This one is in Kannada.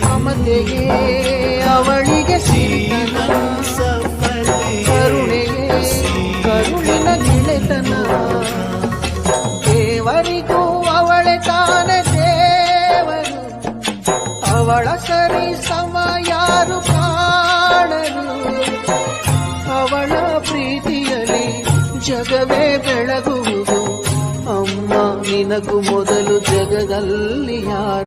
ಮಮತೆಗೆ ಅವಳಿಗೆ ಕರುಣೆಗೆ ಕರುಣಿನ ಗೆಳೆತನ ದೇವರಿಗೂ ಅವಳೆ ತಾನೆ ದೇವರು ಅವಳ ಸರಿ ಸಮ ಯಾರು ಕಾಣರು ಅವಳ ಪ್ರೀತಿಯಲ್ಲಿ ಜಗವೇ ಬೆಳಗುವುದು ಅಮ್ಮ ನಿನಗೂ ಮೊದಲು ಜಗದಲ್ಲಿ ಯಾರು